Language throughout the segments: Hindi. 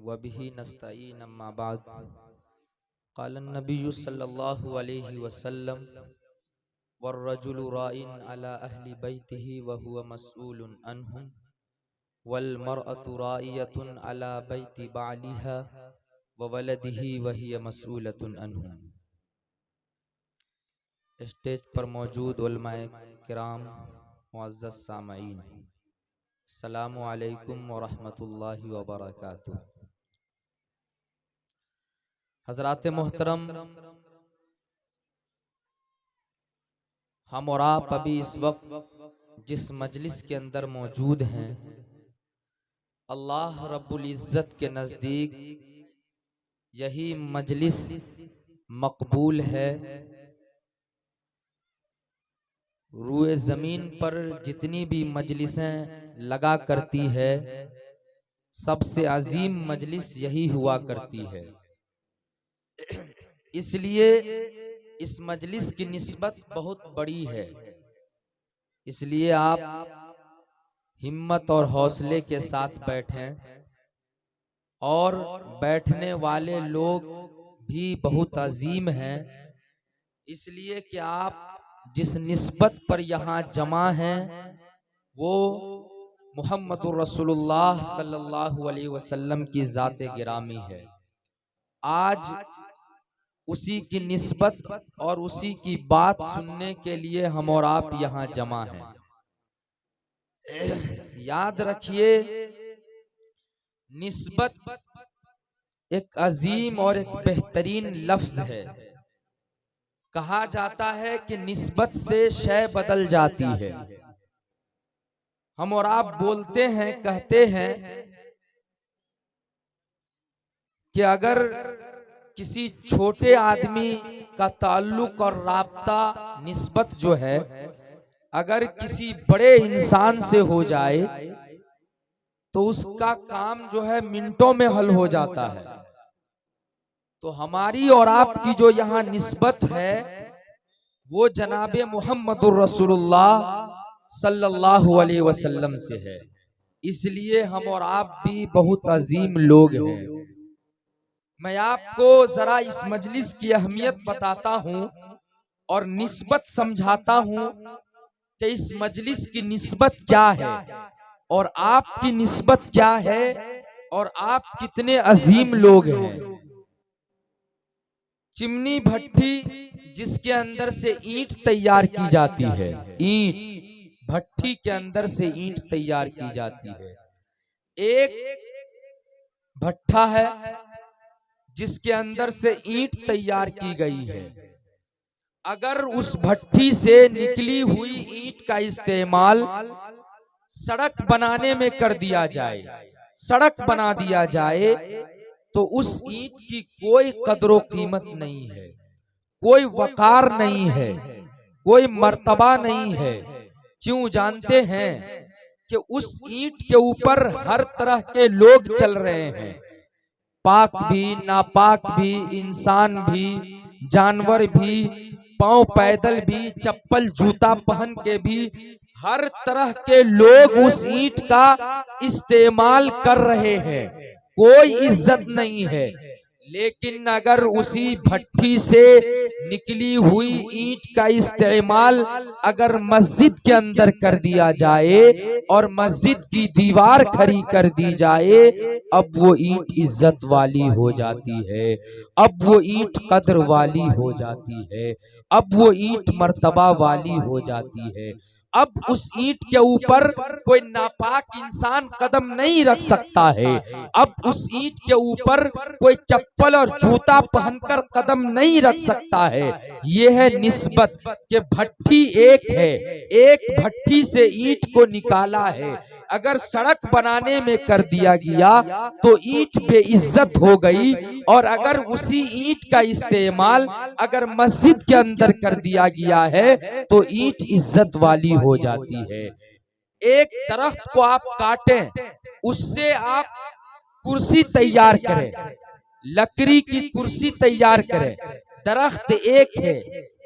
वबिही नस्तईन अम्मा बाद क़ाल नबिय्यु सल्लल्लाहु अलैहि वसल्लम वर्रजुलु राइन अला अहली बैतिही व हुवा मस्ऊलुन अन्हुम वल मरअतु राइयतुन अला बैति बालिहा व वलदिही व हिया मस्ऊलतुन अन्हुम। स्टेज पर मौजूद उलमाए किराम, मुअज़्ज़ज़ सामईन, अस्सलामु अलैकुम व रहमतुल्लाहि व बरकातुहू। हज़रात मोहतरम, हम और आप अभी इस वक्त जिस मजलिस के अंदर मौजूद हैं, अल्लाह रब्बुल इज़्ज़त के नज़दीक यही मजलिस मकबूल है। रूए ज़मीन पर जितनी भी मजलिसें लगा करती है, सबसे अजीम मजलिस यही हुआ करती है। इसलिए इस मजलिस की निस्बत बहुत बड़ी है। इसलिए आप हिम्मत और हौसले के साथ बैठें, और बैठने वाले लोग भी बहुत अजीम हैं। इसलिए कि आप जिस निस्बत पर यहाँ जमा हैं वो मुहम्मदुर रसूलुल्लाह सल्लल्लाहु अलैहि वसल्लम की ज़ाते गिरामी है। आज उसी की निस्बत और उसी की बात सुनने के लिए हम और आप यहाँ जमा हैं। याद रखिए, निस्बत एक अजीम और एक बेहतरीन लफ्ज है। कहा जाता है कि निस्बत से शय बदल जाती है। हम और आप बोलते हैं, कहते हैं कि अगर किसी छोटे आदमी का ताल्लुक और राब्ता, निस्बत जो है, अगर किसी बड़े इंसान से हो जाए तो उसका काम जो है मिनटों में हल हो जाता है। तो हमारी और आपकी जो यहाँ निस्बत है वो जनाबे मुहम्मदुर रसूलुल्लाह सल्लल्लाहु अलैहि वसल्लम से है। इसलिए हम और आप भी बहुत अजीम लोग हैं। मैं आपको जरा इस मजलिस की अहमियत बताता हूँ और निस्बत समझाता हूँ कि इस मजलिस की निस्बत क्या है और आपकी निस्बत क्या है और आप कितने अजीम लोग हैं। चिमनी भट्टी जिसके अंदर से ईंट तैयार की जाती है, ईंट भट्टी के अंदर से ईंट तैयार की जाती है। एक भट्ठा है जिसके अंदर से ईंट तैयार की गई है। अगर उस भट्टी से निकली हुई ईंट का इस्तेमाल सड़क बनाने में कर दिया जाए, सड़क बना दिया जाए, तो उस ईंट की कोई कदरो कीमत नहीं है, कोई वकार नहीं है, कोई मर्तबा नहीं है। क्यों जानते हैं कि उस ईंट के ऊपर हर तरह के लोग चल रहे हैं, पाक भी नापाक भी, इंसान भी, जानवर भी, पांव पैदल भी, चप्पल जूता पहन के भी, हर तरह के लोग उस ईंट का इस्तेमाल कर रहे हैं। कोई इज्जत नहीं है। लेकिन अगर उसी भट्टी से निकली हुई ईंट का इस्तेमाल अगर मस्जिद के अंदर कर दिया जाए और मस्जिद की दीवार खड़ी कर दी जाए, अब वो ईंट इज्जत वाली हो जाती है, अब वो ईंट कद्र वाली हो जाती है, अब वो ईंट मर्तबा वाली हो जाती है। अब उस ईंट के ऊपर कोई नापाक इंसान कदम नहीं रख सकता है। अब उस ईंट के ऊपर कोई चप्पल और जूता पहनकर कदम नहीं रख सकता है। यह है निस्बत के भट्टी एक है, एक भट्टी से ईंट को निकाला है। अगर सड़क बनाने में कर दिया गया तो ईंट बेइज्जत हो गई, और अगर उसी ईंट का इस्तेमाल अगर मस्जिद के अंदर कर दिया गया है तो ईंट इज्जत वाली हो जाती है। एक दरख्त को आप काटें, उससे आप कुर्सी तैयार करें, लकड़ी की कुर्सी तैयार करें, दरख्त एक है,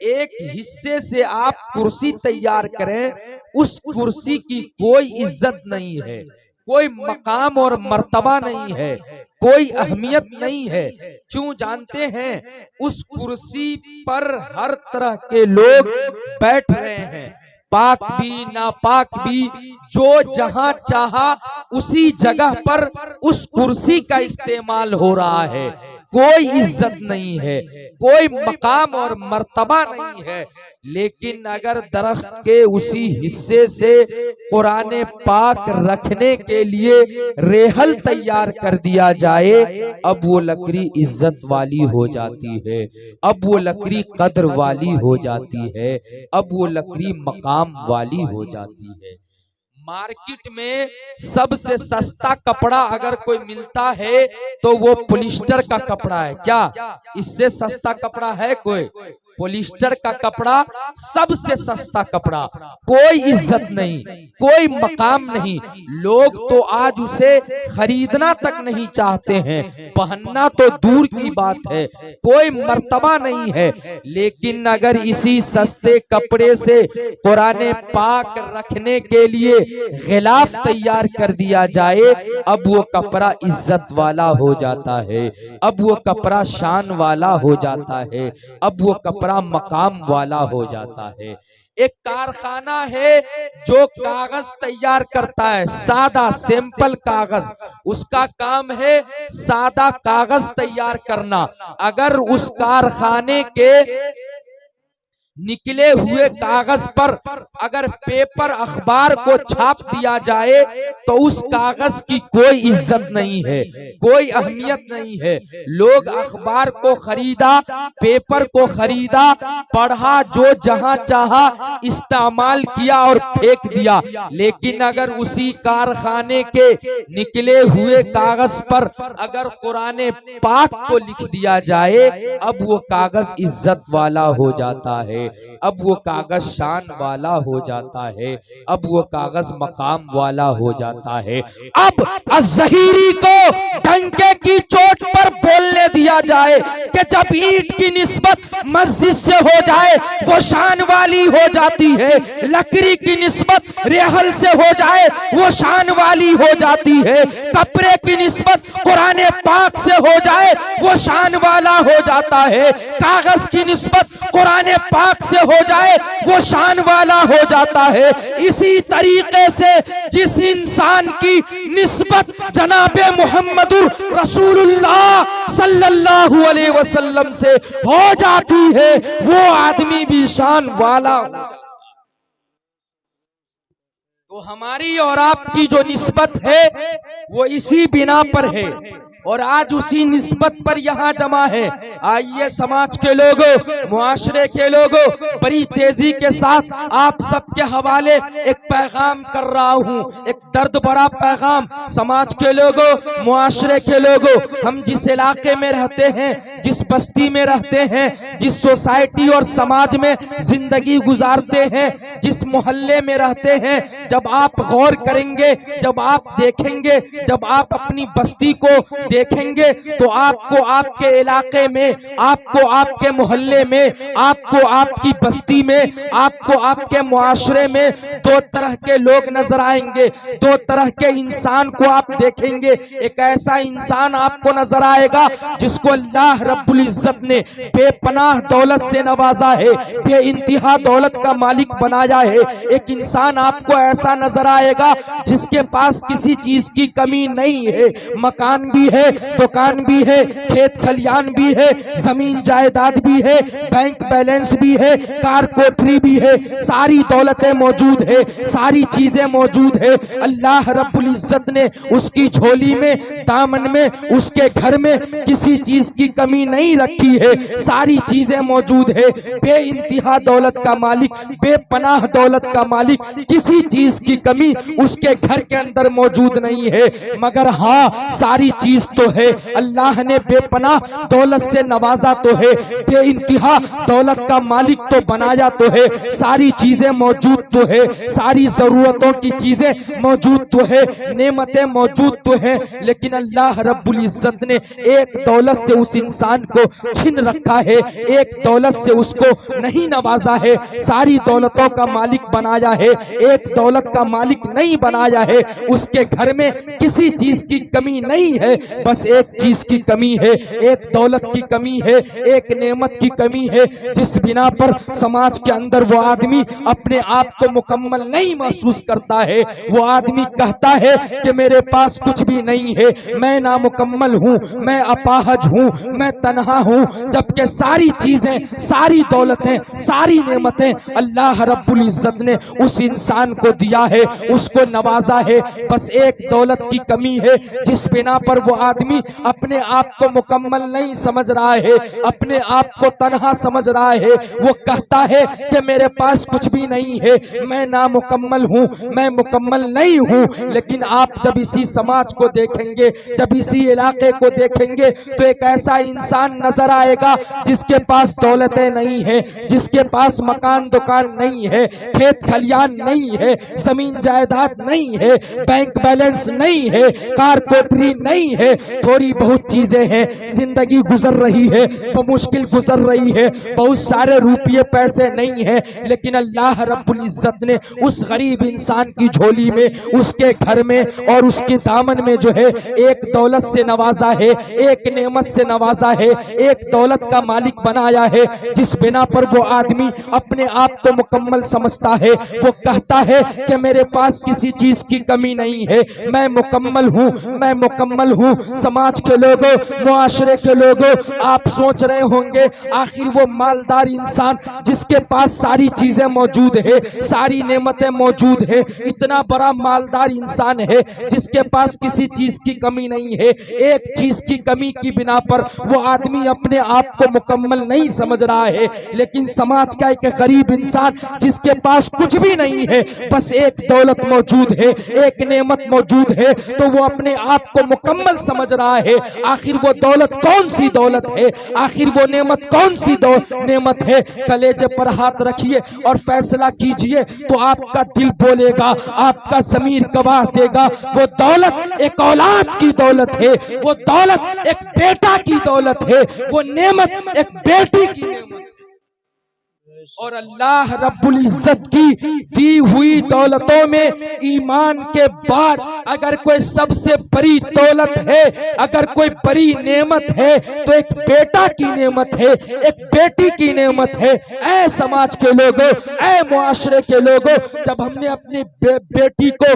एक हिस्से से आप कुर्सी तैयार करें, उस कुर्सी की कोई इज्जत नहीं है, कोई मकाम और मर्तबा नहीं है, कोई अहमियत नहीं है। क्यों जानते हैं? उस कुर्सी पर हर तरह के लोग बैठ रहे हैं, पाक भी नापाक भी, जो जहां चाहा उसी जगह पर उस कुर्सी का इस्तेमाल हो रहा है। कोई इज्जत नहीं है, कोई मकाम और मर्तबा नहीं है। लेकिन अगर दरख्त के उसी हिस्से से कुरान पाक रखने के लिए रेहल तैयार कर दिया जाए, अब वो लकड़ी इज्जत वाली हो जाती है, अब वो लकड़ी कद्र वाली हो जाती है, अब वो लकड़ी मकाम वाली हो जाती है। मार्केट में सबसे सस्ता कपड़ा अगर कोई मिलता है तो वो पॉलिस्टर का कपड़ा है। क्या इससे सस्ता कपड़ा है कोई? पॉलिस्टर का कपड़ा सबसे सस्ता कपड़ा, कोई इज्जत नहीं, कोई मकाम नहीं। लोग तो आज उसे खरीदना तक नहीं चाहते हैं, पहनना तो दूर की बात है, कोई मर्तबा नहीं है। लेकिन अगर इसी सस्ते कपड़े से कुरान पाक रखने के लिए गिलाफ तैयार कर दिया जाए, अब वो कपड़ा इज्जत वाला हो जाता है, अब वो कपड़ा शान वाला हो जाता है, अब वो कपड़ा मकाम वाला हो जाता है। एक कारखाना है जो कागज तैयार करता है, सादा सिंपल कागज, उसका काम है सादा कागज तैयार करना। अगर उस कारखाने के निकले हुए कागज पर अगर पेपर अखबार को छाप दिया जाए तो उस कागज की कोई इज्जत नहीं है, कोई अहमियत नहीं है। लोग अखबार को खरीदा, पेपर को खरीदा, पढ़ा, जो जहां चाहा इस्तेमाल किया और फेंक दिया। लेकिन अगर उसी कारखाने के निकले हुए कागज पर अगर कुरान पाक को लिख दिया जाए, अब वो कागज इज्जत वाला हो जाता है, अब वो कागज शान वाला हो जाता है, अब वो कागज मकाम वाला हो जाता है। अब अज़हीरी को डंके की चोट पर बोलने दिया जाए कि जब ईंट की निस्बत मस्जिद से हो जाए वो शान वाली हो जाती है, लकड़ी की निस्बत रेहल से हो जाए वो शान वाली हो जाती है, कपड़े की निस्बत कुरान पाक से हो जाए वो शान वाला हो जाता है, कागज की निस्बत कुरान पाक से हो जाए वो शान वाला हो जाता है। इसी तरीके से जिस इंसान की निस्बत जनाबे मुहम्मदुर रसूलुल्लाह सल्लल्लाहु अलैहि वसल्लम से हो जाती है, वो आदमी भी शान वाला हो जाता है। तो हमारी और आपकी जो निस्बत है वो इसी बिना पर है और आज उसी निस्बत पर यहाँ जमा है। आइए समाज के लोगों, मुआशरे के लोगों, बड़ी तेजी के साथ आप सबके हवाले एक पैगाम कर रहा हूँ, एक दर्द भरा पैगाम। समाज के लोगों, मुआशरे के लोगों, हम जिस इलाके में रहते हैं, जिस बस्ती में रहते हैं, जिस सोसाइटी और समाज में जिंदगी गुजारते हैं, जिस मोहल्ले में रहते हैं, जब आप गौर करेंगे, जब आप देखेंगे, जब आप अपनी बस्ती को देखेंगे तो आपको आपके इलाके में, आपको आपके मोहल्ले में, आपको आपकी बस्ती में, आपको आपके मुआशरे में दो तरह के लोग नजर आएंगे, दो तरह के इंसान को आप देखेंगे। एक ऐसा इंसान आपको नजर आएगा जिसको अल्लाह रब्बुल इज्जत ने बेपनाह दौलत से नवाजा है, बेइंतहा दौलत का मालिक बनाया है। एक इंसान आपको ऐसा नजर आएगा जिसके पास किसी चीज की कमी नहीं है, मकान भी है, दुकान भी है, खेत खलियान भी है, जमीन जायदाद भी है, बैंक बैलेंस भी है, कार कोठरी भी है, सारी दौलतें मौजूद है, सारी चीजें मौजूद है। अल्लाह रब्बुल इज्जत ने उसकी झोली में, दामन में, उसके घर में किसी चीज की कमी नहीं रखी है, सारी चीजें मौजूद है। बेइंतहा दौलत का मालिक, बेपनाह दौलत का मालिक, किसी चीज की कमी उसके घर के अंदर मौजूद नहीं है। मगर हाँ, सारी चीज तो है, अल्लाह ने बेपनाह दौलत से नवाजा तो है, बेइंतहा दौलत का मालिक तो बनाया तो है, सारी चीजें मौजूद तो है, सारी जरूरतों की चीजें मौजूद तो है, नेमतें मौजूद तो है, लेकिन अल्लाह रब्बुल इज्जत ने एक दौलत से उस इंसान को छीन रखा है, एक दौलत से उसको नहीं नवाजा है, सारी दौलतों का मालिक बनाया है, एक दौलत का मालिक नहीं बनाया है। उसके घर में किसी चीज की कमी नहीं है, बस एक चीज की कमी है, एक दौलत की कमी है, एक नेमत की कमी है, जिस बिना पर समाज के अंदर वो आदमी अपने आप को मुकम्मल नहीं महसूस करता है। वो आदमी कहता है कि मेरे पास कुछ भी नहीं है, मैं नामुकम्मल हूँ, मैं अपाहज हूँ, मैं तन्हा हूँ, जबकि सारी चीजें, सारी दौलतें, सारी नेमतें अल्लाह रब्बुल इज्जत ने उस इंसान को दिया है, उसको नवाजा है। बस एक दौलत की कमी है, जिस बिना पर वो आदमी अपने आप को मुकम्मल नहीं समझ रहा है, अपने आप को तन्हा समझ रहा है। वो कहता है कि मेरे पास कुछ भी नहीं है, मैं नामुकम्मल हूँ, मैं मुकम्मल नहीं हूँ। लेकिन आप जब इसी समाज को देखेंगे, जब इसी इलाके को देखेंगे, तो एक ऐसा इंसान नजर आएगा जिसके पास दौलतें नहीं है, जिसके पास मकान दुकान नहीं है, खेत खलियान नहीं है, जमीन जायदाद नहीं है, बैंक बैलेंस नहीं है, कार कोठरी नहीं है, थोड़ी बहुत चीजें हैं, जिंदगी गुजर रही है, मुश्किल गुजर रही है, बहुत सारे रुपये पैसे नहीं है, लेकिन अल्लाह रब्बुल इज्जत ने उस गरीब इंसान की झोली में, उसके घर में और उसके दामन में जो है एक दौलत से नवाजा है, एक नेमत से नवाजा है, एक दौलत का मालिक बनाया है, जिस बिना पर वो आदमी अपने आप को मुकम्मल समझता है। वो कहता है कि मेरे पास किसी चीज की कमी नहीं है, मैं मुकम्मल हूँ, मैं मुकम्मल हूँ। समाज के लोगों, मुआशरे के लोगों, आप सोच रहे होंगे आखिर वो मालदार इंसान जिसके पास सारी चीजें मौजूद है, सारी नेमतें मौजूद है, इतना बड़ा मालदार इंसान है जिसके पास किसी चीज की कमी नहीं है, एक चीज की कमी की बिना पर वो आदमी अपने आप को मुकम्मल नहीं समझ रहा है। लेकिन समाज का एक गरीब इंसान जिसके पास कुछ भी नहीं है, बस एक दौलत मौजूद है, एक नेमत मौजूद है, तो वो अपने आप को मुकम्मल समझ रहा है। आखिर वो दौलत कौन सी दौलत है, आखिर वो नेमत कौन सी नेमत है? कलेजे पर हाथ रखिए और फैसला कीजिए, तो आपका दिल बोलेगा, आपका ज़मीर गवाह देगा। वो दौलत एक औलाद की दौलत है, वो दौलत एक बेटा की दौलत है, वो नेमत एक बेटी की नेमत है। और अल्लाह रब्बुल इज्जत की दी हुई दौलतों में ईमान के बाद अगर कोई सबसे बड़ी दौलत है, अगर कोई बड़ी नेमत है, तो एक बेटा की नेमत है, एक बेटी की नेमत है। ऐ समाज के लोगों, ऐ मुआशरे के लोगों, जब हमने अपनी बेटी को,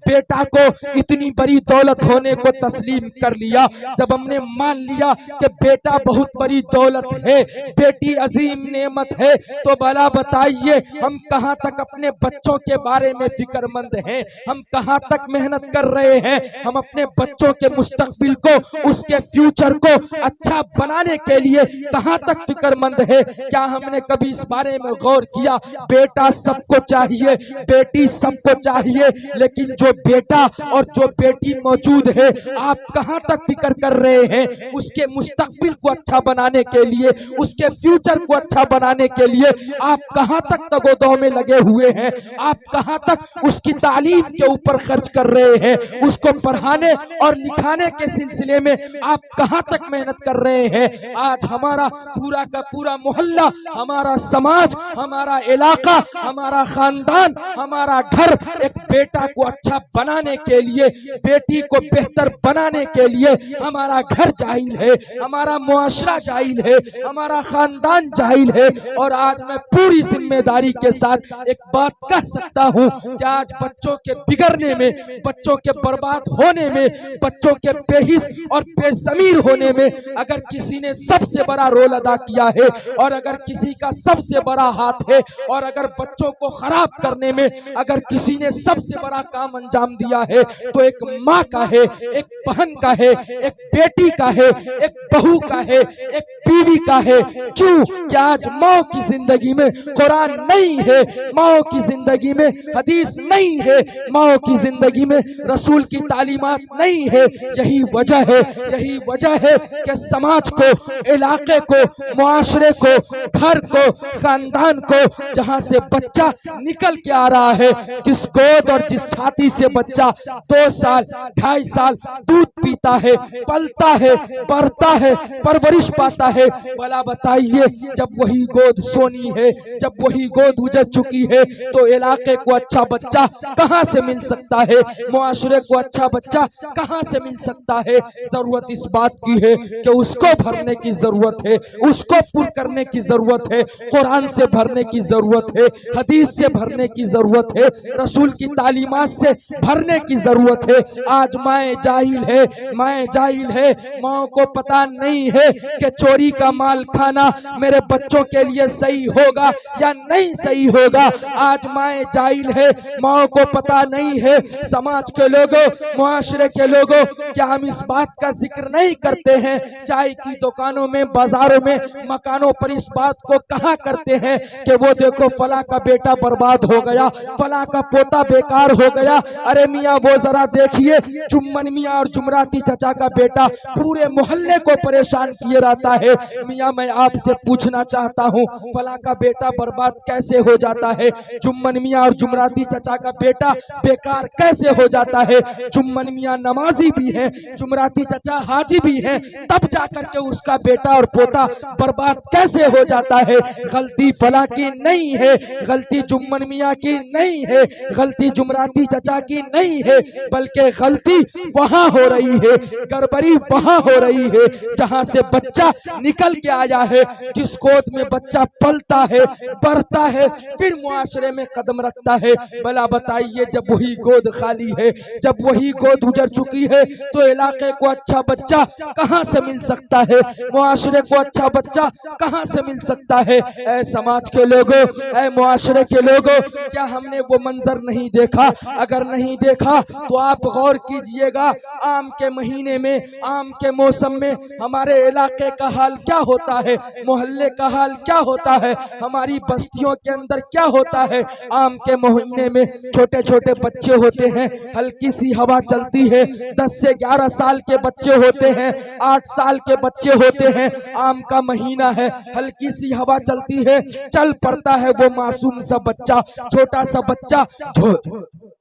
बेटा को इतनी बड़ी दौलत होने को तस्लीम कर लिया, जब हमने मान लिया कि बेटा बहुत बड़ी दौलत है, बेटी अजीम नेमत है, तो भला बताइए हम कहां तक अपने बच्चों के बारे में फिक्रमंद हैं? हम कहां तक मेहनत कर रहे हैं? हम अपने बच्चों के मुस्तकबिल को, उसके फ्यूचर को अच्छा बनाने के लिए कहां तक फिक्रमंद है? क्या हमने कभी इस बारे में गौर किया? बेटा सबको चाहिए, बेटी सबको चाहिए, लेकिन जो बेटा और जो बेटी मौजूद है, आप कहां तक फिक्र कर रहे हैं उसके मुस्तकबिल को अच्छा बनाने के लिए, उसके फ्यूचर को अच्छा बनाने के लिए? आप कहां तक तगोदों में लगे हुए हैं? आप कहां तक उसकी तालीम के ऊपर खर्च कर रहे हैं? उसको पढ़ाने और लिखाने के सिलसिले में आप कहां तक मेहनत कर रहे हैं? आज हमारा पूरा का पूरा मोहल्ला, हमारा समाज, हमारा इलाका, हमारा खानदान, हमारा घर एक बेटा को अच्छा बनाने के लिए, बेटी को बेहतर बनाने के लिए, हमारा घर जाहिल है, हमारा मुआशरा जाहिल है, हमारा खानदान जाहिल है। और आज मैं पूरी जिम्मेदारी के साथ एक बात कह सकता हूं कि आज बच्चों के बिगड़ने में, बच्चों के बर्बाद होने में, बच्चों के बेहिस और बेज़मीर होने में अगर किसी ने सबसे बड़ा रोल अदा किया है, और अगर किसी का सबसे बड़ा हाथ है, और अगर बच्चों को खराब करने में अगर किसी ने सबसे बड़ा काम अंजाम दिया है, तो एक माँ का है, एक बहन का है, एक बेटी का है, एक बहू का है, एक बीवी का है। क्यों? कि आज माँ की जिंदगी में कुरान नहीं है, माँ की जिंदगी में हदीस नहीं है, माँ की जिंदगी में रसूल की तालीमात नहीं है। यही वजह है, यही वजह है कि समाज को, इलाके को, मुआशरे को, घर को, खानदान को, जहां से बच्चा निकल के आ रहा है, जिस गोद और जिस छाती से बच्चा 2 साल 2.5 साल दूध पीता है, पलता है, बढ़ता है, परवरिश पाता है, भला बताइए जब वही गोद सोनी है, जब वही गोद उजड़ चुकी है, तो इलाके को अच्छा बच्चा कहां से मिल सकता है, मुआशरे को अच्छा बच्चा कहां से मिल सकता है। जरूरत इस बात की है कि उसको भरने की जरूरत है, उसको पुर करने की जरूरत है, कुरान से भरने की जरूरत है, हदीस से भरने की जरूरत है, रसूल की तालीमात से भरने की जरूरत है। आज माए जाहिल है, माए जाहिल है, माँ को पता नहीं है कि चोरी का माल खाना मेरे बच्चों के लिए सही होगा या नहीं सही होगा। आज माए जाहिल है, माँ को पता नहीं है। समाज के लोगों, मुआशरे के लोगों, क्या हम इस बात का जिक्र नहीं करते हैं? चाय की दुकानों में, बाजारों में, मकानों पर इस बात को कहा करते हैं कि वो देखो फला का बेटा बर्बाद हो गया, फला का पोता बेकार हो गया। अरे मियाँ वो जरा देखिए, जुम्मन मियाँ और जुमराती चचा का बेटा पूरे मोहल्ले को परेशान किए रहता है। मियाँ मैं आपसे पूछना चाहता हूँ, फला का बेटा बर्बाद कैसे हो जाता है? जुम्मन मियाँ और जुमराती चचा का बेटा बेकार कैसे हो जाता है? जुम्मन मियाँ नमाजी भी है, जुमराती चचा हाजी भी है, तब जाकर के उसका बेटा और पोता बर्बाद कैसे हो जाता है? गलती फला की नहीं है, गलती जुम्मन मियाँ की नहीं है, गलती जुमराती चचा की नहीं है, बल्कि गलती वहां हो रही है, गड़बड़ी वहां हो रही है जहां से बच्चा निकल के आया है, जिस गोद में बच्चा पलता है, बढ़ता है, फिर मुआशरे में कदम रखता है। भला बताइए जब वही गोद खाली है, जब वही गोद उजड़ चुकी है, तो इलाके को अच्छा बच्चा कहां से मिल सकता है? मुआशरे को अच्छा बच्चा कहां से मिल सकता है? ऐ समाज के लोगों, ऐ मुआशरे के लोगों, क्या हमने वो मंजर नहीं देखा? अगर नहीं देखा तो आप गौर कीजिएगा, आम के महीने में, आम के मौसम में हमारे इलाके का हाल क्या होता है, मोहल्ले का हाल क्या होता है, हमारी बस्तियों के अंदर क्या होता है। आम के महीने में छोटे छोटे बच्चे होते हैं, हल्की सी हवा चलती है, 10 से 11 साल के बच्चे होते हैं, 8 साल के बच्चे होते हैं। आम का महीना है, हल्की सी हवा चलती है, चल पड़ता है वो मासूम सा बच्चा, छोटा सा बच्चा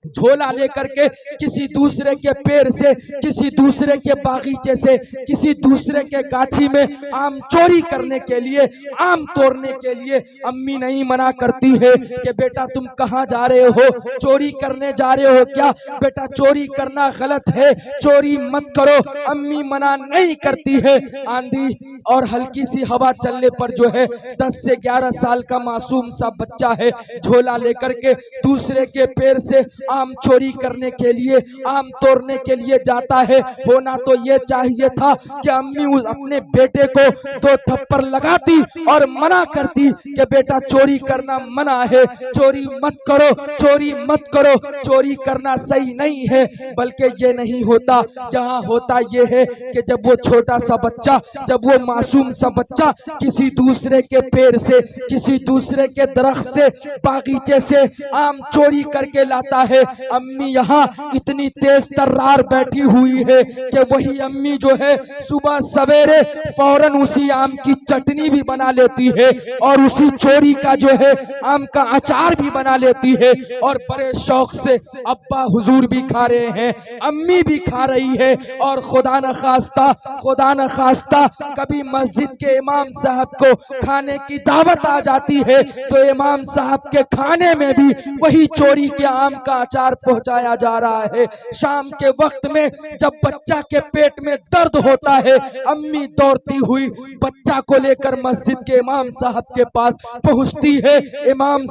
झोला लेकर के किसी दूसरे के पेड़ से, किसी दूसरे के बागीचे से, किसी दूसरे के गाछी में आम चोरी करने के लिए, आम तोड़ने के लिए। अम्मी नहीं मना करती है कि बेटा तुम कहाँ जा रहे हो, चोरी करने जा रहे हो क्या? बेटा चोरी करना गलत है, चोरी मत करो। अम्मी मना नहीं करती है। आंधी और हल्की सी हवा चलने पर जो है 10 से 11 साल का मासूम सा बच्चा है, झोला लेकर के दूसरे के पेड़ से आम चोरी करने के लिए, आम तोड़ने के लिए जाता है। होना तो ये चाहिए था कि अम्मी उस अपने बेटे को 2 थप्पड़ लगाती और मना करती कि बेटा चोरी करना मना है, चोरी मत करो, चोरी मत करो, चोरी करना सही नहीं है। बल्कि ये नहीं होता, यहाँ होता ये है कि जब वो छोटा सा बच्चा, जब वो मासूम सा बच्चा किसी दूसरे के पेड़ से, किसी दूसरे के दरख्त से, बागीचे से आम चोरी करके लाता है, अम्मी यहाँ इतनी तेज तर्रार बैठी हुई है कि वही अम्मी जो है सुबह सवेरे फौरन उसी आम की चटनी भी बना लेती है और उसी चोरी का जो है आम का अचार भी बना लेती है और बड़े शौक से अब्बा हुजूर भी खा रहे हैं, अम्मी भी खा रही है। और खुदा न खास्ता, खुदा न खास्ता कभी मस्जिद के इमाम साहब को खाने की दावत आ जाती है तो इमाम साहब के खाने में भी वही चोरी के आम का अचार पहुंचाया जा रहा है। शाम के वक्त में जब बच्चा के पेट में दर्द होता है, अम्मी दौड़ती हुई बच्चा को लेकर मस्जिद के इमाम साहब के पास पहुंचती है। इमाम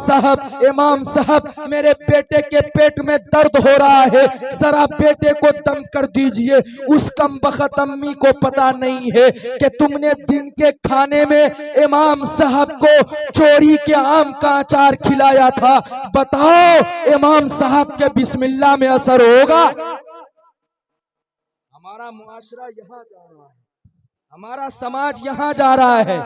साहब मेरे बेटे के पेट में दर्द हो रहा है, जरा बेटे को दम कर दीजिए। उस कमबख्त अम्मी को पता नहीं है कि तुमने दिन के खाने में इमाम साहब को चोरी के आम का अचार खिलाया था। बताओ इमाम साहब के बिस्मिल्लाह में असर होगा? हमारा मुआशरा यहाँ जा रहा है, हमारा समाज यहाँ जा रहा है,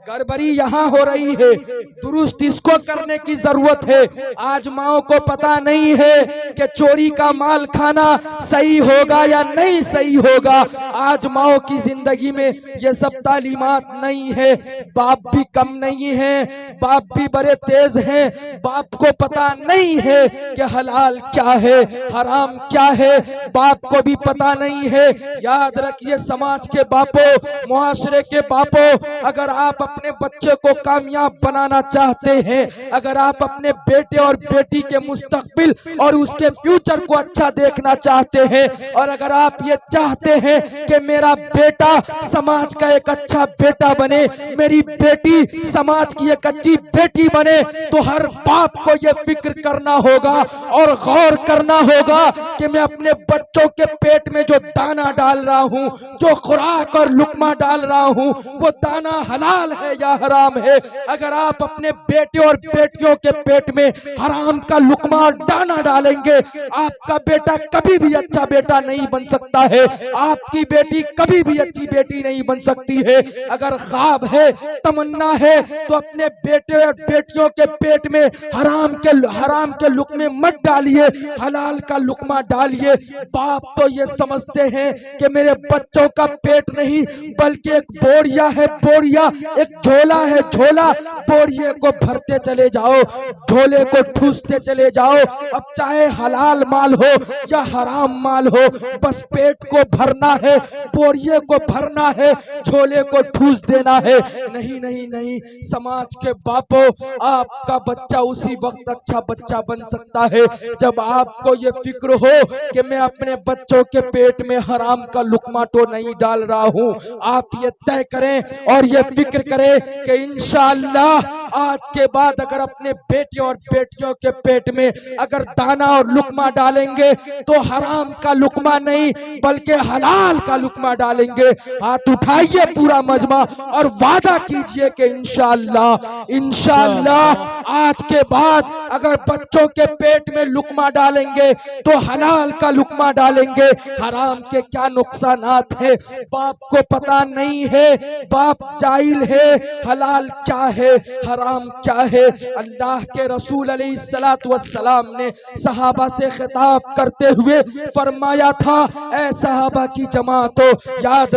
गड़बड़ी यहाँ हो रही है, दुरुस्त इसको करने की जरूरत है। आज माओ को पता नहीं है कि चोरी का माल खाना सही होगा या नहीं सही होगा। आज माओ की जिंदगी में ये सब तालीमात नहीं है। बाप भी कम नहीं है, बाप भी बड़े तेज हैं। बाप को पता नहीं है कि हलाल क्या है, हराम क्या है, बाप को भी पता नहीं है। याद रखिए समाज के बापों, मुआशरे के बापों, अगर आप अपने बच्चे को कामयाब बनाना चाहते हैं, अगर आप अपने बेटे और बेटी के मुस्तकबिल और उसके फ्यूचर को अच्छा देखना चाहते हैं, और अगर आप ये चाहते हैं कि मेरा बेटा समाज का एक अच्छा बेटा बने, मेरी बेटी समाज की एक अच्छी बेटी बने, तो हर बाप को ये फिक्र करना होगा और गौर करना होगा कि मैं अपने बच्चों के पेट में जो दाना डाल रहा हूं, जो खुराक और लुकमा डाल रहा हूं, वो दाना हलाल है या हराम है। अगर आप अपने बेटे और बेटियों के पेट में हराम का लुकमा और दाना डालेंगे, आपका बेटा कभी भी अच्छा बेटा नहीं बन सकता है, आपकी बेटी कभी भी अच्छी बेटी नहीं बन सकती है। अगर ख्वाब है, तमन्ना है, तो अपने बेटे और बेटियों के पेट में हराम के लुकमे मत डालिए, हलाल का लुकमा डालिए। बाप तो ये समझते हैं कि मेरे बच्चों का पेट नहीं बल्कि एक बोरिया है, बोरिया एक झोला है, झोला, बोरिये को भरते चले जाओ, झोले को ठूसते चले जाओ। अब चाहे हलाल माल हो या हराम माल हो, बस पेट को भरना है, बोरिये को भरना है, झोले को ठूस देना है। नहीं नहीं नहीं, समाज के बापों, आपका बच्चा उसी वक्त अच्छा बच्चा बन सकता है जब आपको ये फिक्र हो कि मैं अपने बच्चों के पेट में हराम का लुकमा तो नहीं डाल रहा हूं। आप ये तय करें और ये फिक्र करें कि इंशाअल्लाह आज के बाद अगर अपने बेटे और बेटियों के पेट में अगर दाना और लुकमा डालेंगे तो हराम का लुकमा नहीं बल्कि हलाल का लुकमा डालेंगे। हाथ उठाइए पूरा मजमा और वादा कीजिए कि इंशाअल्लाह आज के बाद अगर बच्चों के पेट में लुकमा डालेंगे तो हलाल का लुकमा डालेंगे। हराम के क्या नुकसानात है बाप को पता नहीं है, बाप जाहिल है, हलाल क्या है, हराम क्या है। अल्लाह के रसूल अलैहिस्सलातु वस्सलाम ने सहाबा से खिताब करते हुए फरमाया था, ऐ सहाबा की जमातो, याद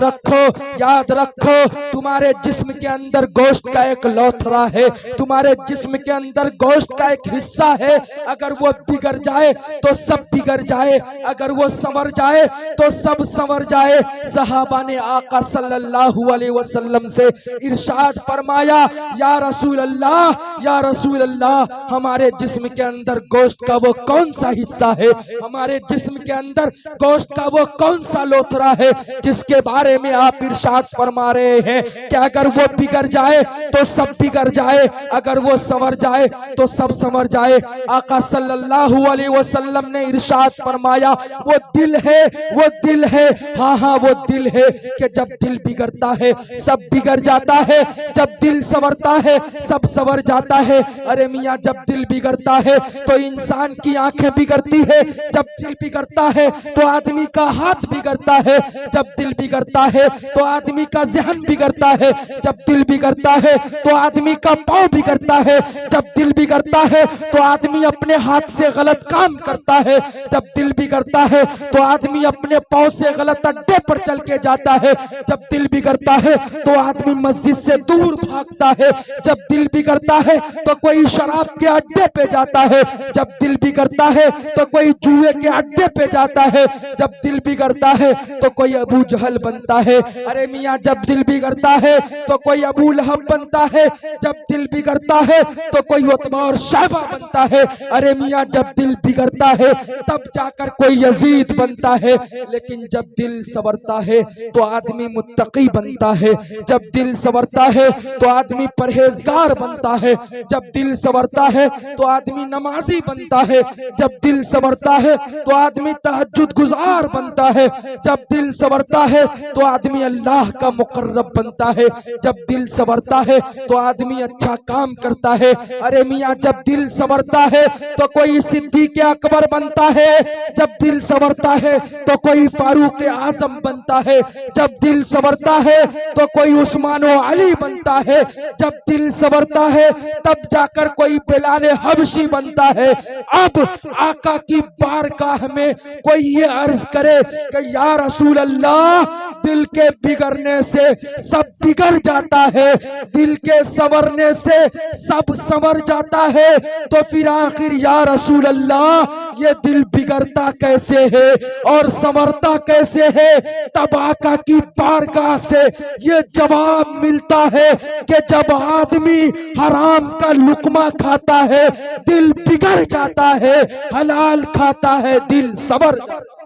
रखो तुम्हारे जिस्म के अंदर गोश्त का एक लौथरा है, तुम्हारे जिस्म के अंदर गोश्त का एक हिस्सा है, अगर वो बिगड़ जाए तो सब बिगड़ जाए, अगर वो संवर जाए तो सब संवर जाए। सहाबा ने आका सल्लल्लाहु अलैहि वसल्लम से इरशाद फरमाया, या रसूल अल्लाह, हमारे जिस्म के अंदर गोश्त का वो कौन सा हिस्सा है, हमारे जिस्म के अंदर गोश्त का वो कौन सा लोथरा है जिसके बारे में आप इरशाद फरमा रहे हैं कि अगर वो बिगड़ जाए तो सब बिगड़ जाए, अगर वो संवर जाए तो सब संवर जाए। आका सल्लल्लाहु अलैहि वसल्लम ने इरशाद फरमाया, वो दिल है, हाँ वो दिल है कि जब दिल बिगड़ता है सब बिगड़ जाता है, जब दिल संवरता है सब संवर जाता है। अरे मियाँ, जब दिल बिगड़ता है तो इंसान की आंखें बिगड़ती है, जब दिल बिगड़ता है तो आदमी का हाथ बिगड़ता है, जब दिल बिगड़ता है तो आदमी का ज़हन बिगड़ता है, जब दिल बिगड़ता है तो आदमी का पाँव बिगड़ता है, जब दिल बिगड़ता है तो आदमी अपने हाथ से गलत काम करता है, जब दिल बिगड़ता है तो आदमी अपने पाँव से गलत अड्डे पर चल के जाता है, जब दिल बिगड़ता है तो आदमी मस्जिद से दूर भागता है, जब दिल बिगड़ता है तो कोई शराब के अड्डे पे जाता है, जब दिल बिगड़ता है तो कोई जुए के अड्डे पे जाता है, जब दिल बिगड़ता है तो कोई अबू जहल बनता है। अरे मियाँ, जब दिल बिगड़ता है तो कोई अबू लहब बनता है, जब दिल बिगड़ता है तो कोई उतबा और शैबा बनता है। अरे मियाँ, जब दिल बिगड़ता है तब जाकर कोई यजीद बनता है, लेकिन जब दिल संवरता है तो आदमी मुत्तकी बनता है, जब दिल संवरता है तो आदमी परहेजगार बनता है, जब दिल संवरता है तो आदमी नमाजी बनता है, जब दिल संवरता है तो आदमी तहज्जुद गुजार बनता है, जब दिल संवरता है तो आदमी अल्लाह का मुकर्रब बनता है, जब दिल संवरता है तो आदमी अच्छा काम करता है। अरे मियाँ, जब दिल संवरता है तो कोई सिद्दीक़ अकबर बनता है, जब दिल संवरता है तो कोई फारूक आजम बनता है, जब दिल संवरता है तो कोई उस्मान व अली बनता है, जब दिल संवरता है तब जाकर कोई बिलाल हबशी बनता है। अब आका की बारगाह में कोई ये अर्ज करे कि या रसूल अल्लाह, दिल के बिगड़ने से सब बिगड़ जाता है, दिल के संवरने से सब संवर जाता है, तो फिर आखिर या रसूल अल्लाह ये दिल बिगड़ता कैसे है और संवरता कैसे है? तब आका की बारगाह से ये जवाब मिलता है कि जब आदमी हराम का लुकमा खाता है दिल बिगड़ जाता है, हलाल खाता है दिल संवर जाता है।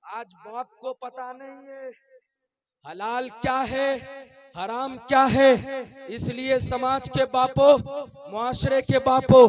आज बाप को पता नहीं है हलाल क्या है, हराम क्या है, इसलिए समाज के बापों, मुआशरे के बापों,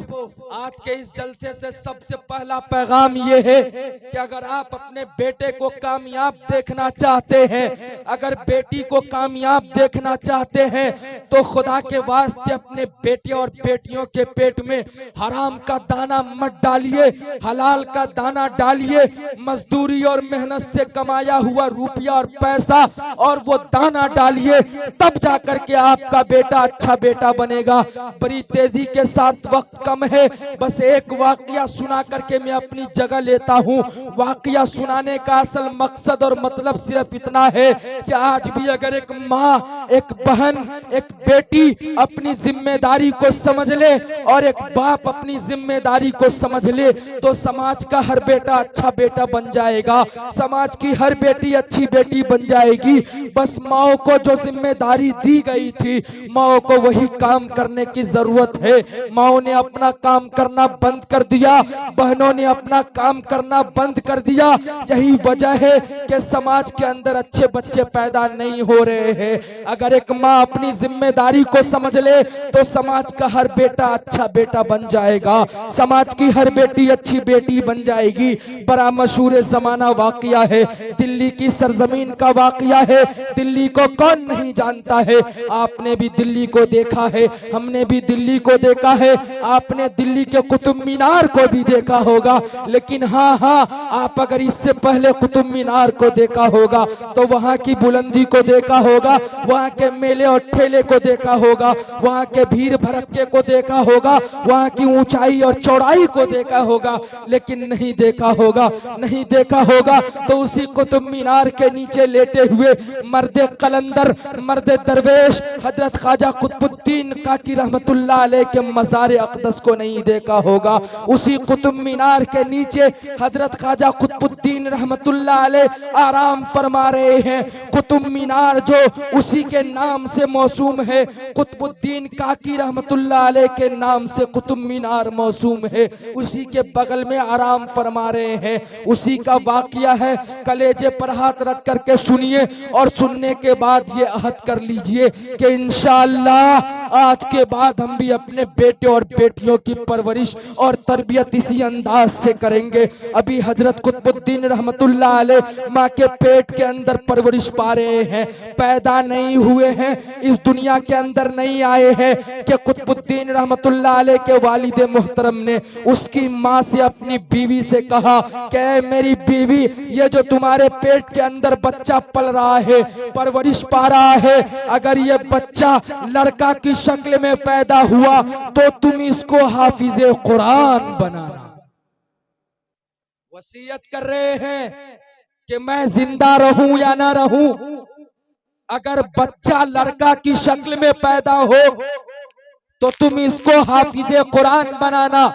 आज के इस जलसे से सबसे पहला पैगाम ये है कि अगर आप अपने बेटे को कामयाब देखना चाहते हैं, अगर बेटी को कामयाब देखना चाहते हैं, तो खुदा के वास्ते अपने बेटे और बेटियों के पेट में हराम का दाना मत डालिए, हलाल का दाना डालिए। मजदूरी और मेहनत से कमाया हुआ रुपया और पैसा और वो दाना डालिए, तब जाकर के आपका बेटा अच्छा बेटा बनेगा। बड़ी तेजी के साथ, वक्त कम है, बस एक वाकया सुना करके मैं अपनी जगह लेता हूँ। वाकया सुनाने का असल मकसद और मतलब सिर्फ इतना है कि आज भी अगर एक माँ, एक बहन, एक बेटी अपनी जिम्मेदारी को समझ ले और एक बाप अपनी जिम्मेदारी को समझ ले, तो समाज का हर बेटा अच्छा बेटा बन जाएगा, समाज की हर बेटी अच्छी बेटी बन जाएगी। बस माओ को जो जिम्मेदारी दी गई थी, माओ को वही काम करने की जरूरत है। माओ ने अपना काम करना बंद कर दिया, बहनों ने अपना काम करना बंद कर दिया। यही वजह है कि समाज के अंदर अच्छे बच्चे पैदा नहीं हो रहे हैं। अगर एक माँ अपनी जिम्मेदारी को समझ ले तो समाज का हर बेटा अच्छा बेटा बन जाएगा, समाज की हर बेटी अच्छी बेटी बन जाएगी। बड़ा मशहूर जमाना वाकया है, दिल्ली की सरजमीन का वाकया है। दिल्ली को कौन नहीं जानता है? आपने भी दिल्ली को देखा है, हमने भी दिल्ली को देखा है, आपने दिल्ली के कुतुब मीनार को भी देखा होगा। लेकिन हाँ, आप अगर इससे पहले कुतुब मीनार को देखा होगा तो वहाँ की बुलंदी को देखा होगा, वहाँ के मेले और ठेले को देखा होगा, वहाँ के भीड़ भड़क्के को देखा होगा, वहाँ की ऊंचाई और चौड़ाई को देखा होगा। लेकिन नहीं देखा होगा, नहीं देखा होगा तो उसी कुतुब मीनार के नीचे लेटे हुए मर्दे कलंदर, मर्दे दरवेश हजरत ख्वाजा कुतुबुद्दीन काकी रहमतुल्लाह अलैह के मज़ार अक़दस को नहीं देखा होगा। उसी कुतुब मीनार के नीचे हजरत ख्वाजा कुतुबुद्दीन रहमतुल्लाह अलैह आराम फरमा रहे हैं। कुतुब मीनार जो उसी के नाम से मौसूम है, कुतुबुद्दीन काकी रहमतुल्लाह अलैह के नाम से कुतुब मीनार मौसूम है, उसी के बगल में आराम फरमा रहे हैं। उसी का वाकया है, कलेजे पर हाथ रख करके सुनिए और सुनने के बाद ये अहद कर लीजिए कि इंशाअल्लाह आज के बाद हम भी अपने बेटे और बेटियों की परवरिश और तरबियत इसी अंदाज से करेंगे। अभी हजरत कुतुबुद्दीन रहमतुल्लाह अलैह माँ के पेट के अंदर परवरिश पा रहे हैं, पैदा नहीं हुए हैं, इस दुनिया के अंदर नहीं आए हैं कि कुतुबुद्दीन रहमतुल्लाह अलैह के वालिद मोहतरम ने उसकी माँ से, अपनी बीवी से कहा कि मेरी बीवी, ये जो तुम्हारे पेट के अंदर बच्चा पल रहा है, परवरिश पा रहा है, अगर ये बच्चा लड़का की शक्ल में पैदा हुआ तो तुम इसको हाफिजे कुरान बनाना। वसीयत कर रहे हैं कि मैं जिंदा रहूं या ना रहूं, अगर बच्चा लड़का की शक्ल में पैदा हो तो तुम इसको हाफिजे कुरान बनाना।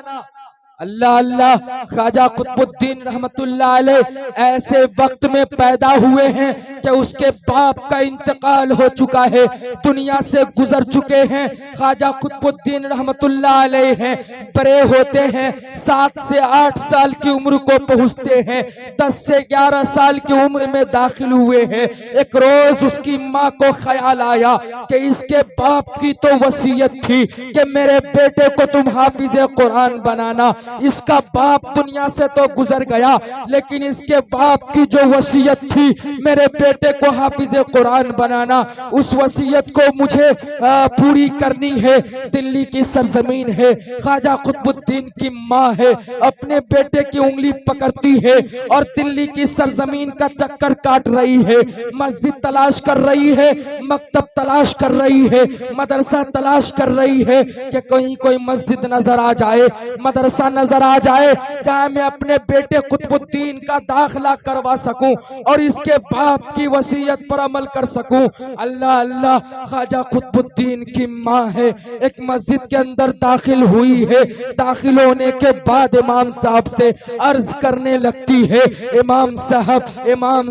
अल्लाह अल्लाह। ख्वाजा कुतुबुद्दीन रहमतुल्लाह अलैह ऐसे वक्त में पैदा हुए हैं कि उसके बाप का इंतकाल हो चुका है, दुनिया से गुजर चुके हैं। ख्वाजा कुतुबुद्दीन रहमतुल्लाह अलैह हैं, बड़े होते हैं, 7 से 8 साल की उम्र को पहुंचते हैं, 10 से 11 साल की उम्र में दाखिल हुए हैं। एक रोज उसकी माँ को ख्याल आया कि इसके बाप की तो वसीयत थी कि मेरे बेटे को तुम हाफिज कुरान बनाना। इसका बाप दुनिया से तो गुजर गया, लेकिन इसके बाप की जो वसीयत थी मेरे बेटे को हाफिज कुरान बनाना, उस वसीयत को मुझे पूरी करनी है। दिल्ली की सरजमीन है, ख्वाजा कुतुबुद्दीन की माँ है, अपने बेटे की उंगली पकड़ती है और दिल्ली की सरजमीन का चक्कर काट रही है, मस्जिद तलाश कर रही है, मकतब तलाश कर रही है, मदरसा तलाश कर रही है कि कहीं कोई मस्जिद नजर आ जाए, मदरसा नजर आ जाए जहां मैं अपने बेटे कुतुबुद्दीन का दाखिला करवा सकूं और इसके बाप की वसीयत पर अमल कर सकूं। अल्लाह अल्लाह। ख्वाजा कुतुबुद्दीन की माँ है, एक मस्जिद के अंदर दाखिल हुई है, दाखिल होने के बाद इमाम साहब से अर्ज करने लगती है, इमाम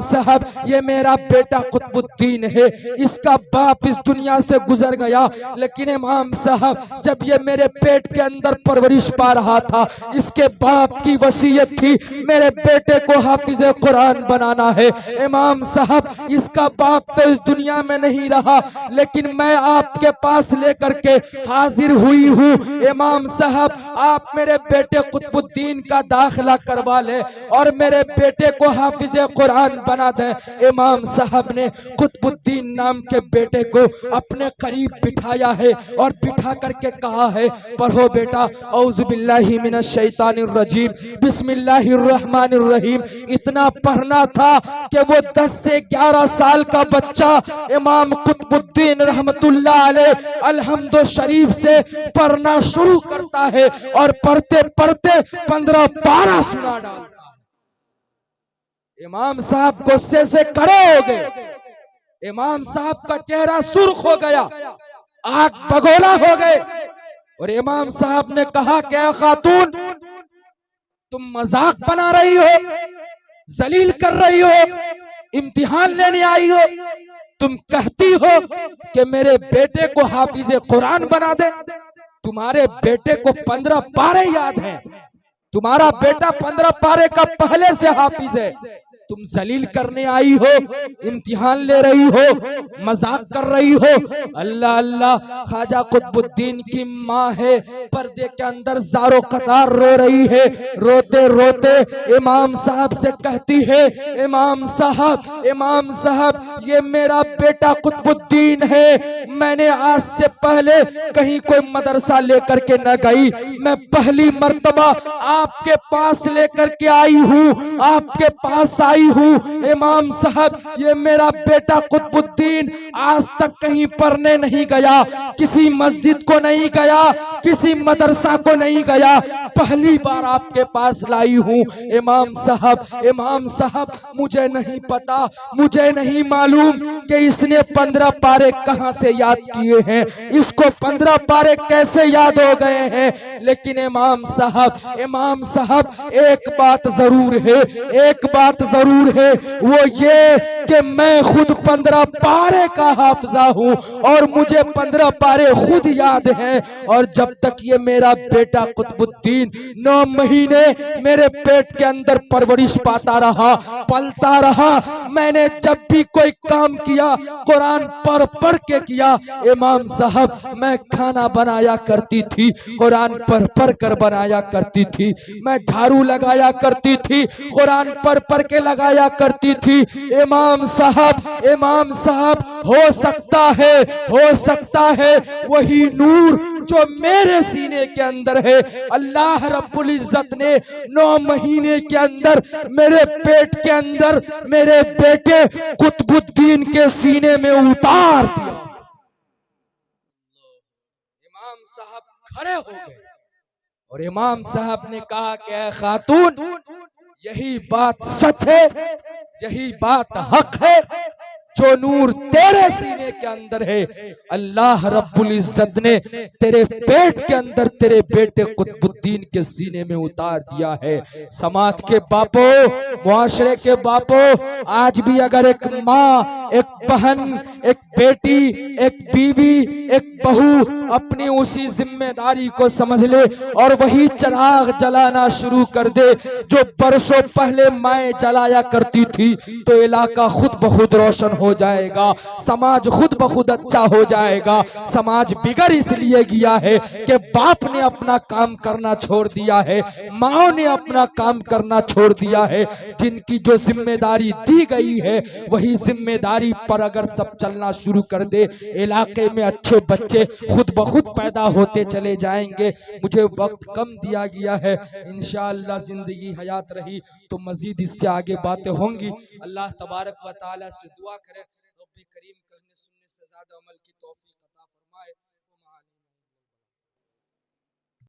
साहब ये मेरा बेटा कुतुबुद्दीन है, इसका बाप इस दुनिया से गुजर गया, लेकिन इमाम साहब जब ये मेरे पेट के अंदर परवरिश पा रहा था, इसके बाप की वसीयत थी मेरे बेटे को हाफिज कुरान बनाना है। इमाम साहब इसका बाप तो इस दुनिया में नहीं रहा, लेकिन मैं आपके पास लेकर के हाजिर हुई हूँ। इमाम साहब आप मेरे बेटे कुतुबुद्दीन का दाखिला करवा ले और मेरे बेटे को हाफिज कुरान बना दे। इमाम साहब ने कुतुबुद्दीन नाम के बेटे को अपने करीब बिठाया है और बिठा करके कहा है, पढ़ो बेटा औज़ु बिल्लाहि मिनश शैतानिर रजीम बिस्मिल्लाहिर रहमानिर रहीम। इतना पढ़ना था कि वो 10 से 11 साल का बच्चा इमाम कुतुबुद्दीन रहमतुल्लाह अलैह अलहम्दु शरीफ से पढ़ना शुरू करता है और पढ़ते पढ़ते 15 पारा सुना डालता है। इमाम साहब गुस्से से खड़े हो गए, इमाम साहब का चेहरा सुर्ख हो गया, आंख बगोला हो गए और इमाम साहब ने कहा, क्या खातून तुम मजाक बना रही हो, जलील कर रही हो, इम्तिहान लेने आई हो, तुम कहती हो कि मेरे बेटे को हाफिज कुरान बना दे। तुम्हारे बेटे को 15 पारे याद हैं, तुम्हारा बेटा 15 पारे का पहले से हाफिज है, तुम जलील करने आई हो, इम्तिहान ले रही हो, मजाक कर रही हो। अल्लाह अल्लाह। ख्वाजा कुतुबुद्दीन की माँ है, पर्दे के अंदर ज़ारो कतार रो रही है, रोते रोते इमाम साहब से कहती है, इमाम साहब ये मेरा बेटा कुतुबुद्दीन है, मैंने आज से पहले कहीं कोई मदरसा लेकर के न गई, मैं पहली मर्तबा आपके पास लेकर के आई हूँ, आपके पास आई हूँ। इमाम साहब ये मेरा बेटा कुतुबुद्दीन आज तक कहीं पढ़ने नहीं गया, किसी मस्जिद को नहीं गया, किसी मदरसा को नहीं गया, पहली बार आपके पास लाई हूँ। इमाम साहब मुझे नहीं पता, मुझे नहीं मालूम कि इसने 15 पारे कहां से याद किए हैं, इसको 15 पारे कैसे याद हो गए हैं, लेकिन इमाम साहब एक बात जरूर है, वो ये कि मैं खुद 15 पारे का हाफिजा हूँ और मुझे 15 पारे खुद याद हैं। और जब तक ये मेरा बेटा कुतुबुद्दीन 9 महीने मेरे पेट के अंदर परवरिश पाता रहा, पलता रहा, मैंने जब भी कोई काम किया कुरान पढ़ के किया। इमाम साहब मैं खाना बनाया करती थी, कुरान पढ़ कर बनाया करती थी, मैं झाड़ू लगाया करती थी, कुरान पढ़ के लगाया करती थी। इमाम साहब हो सकता है वही नूर जो मेरे सीने के अंदर है, अल्लाह रब्बुल इज्जत ने 9 महीने के अंदर मेरे पेट के अंदर मेरे बेटे कुतुबुद्दीन के सीने में उतार दिया। इमाम साहब खड़े हो गए और इमाम साहब ने कहा कि खातून यही बात सच है, यही बात हक है, जो नूर तेरे सीने के अंदर है। अल्लाह रब्बुल इज्जत ने तेरे पेट के अंदर तेरे बेटे कुतुबुद्दीन के सीने में उतार दिया है। समाज के बापों, मुआशरे के बापों, आज भी अगर एक माँ, एक बहन, एक बेटी, एक बीवी, एक बहू अपनी उसी जिम्मेदारी को समझ ले और वही चिराग जलाना शुरू कर दे जो बरसों पहले माएं जलाया करती थी, तो इलाका खुद ब खुद रोशन हो जाएगा, समाज खुद ब खुद अच्छा हो जाएगा। समाज बिगड़ इसलिए गया है कि बाप ने अपना काम करना छोड़ दिया है, माओ ने अपना काम करना छोड़ दिया है। जिनकी जो जिम्मेदारी दी गई है वही जिम्मेदारी पर अगर सब चलना शुरू कर दे, इलाके में अच्छे बच्चे खुद ब खुद पैदा होते चले जाएंगे। मुझे वक्त कम दिया गया है, इंशाअल्लाह जिंदगी हयात रही तो मजीद इससे आगे बातें होंगी। अल्लाह तबारक व तआला से दुआ करें रब्बे करीम कहने सुनने से ज्यादा अमल की तौफीक अता फरमाए।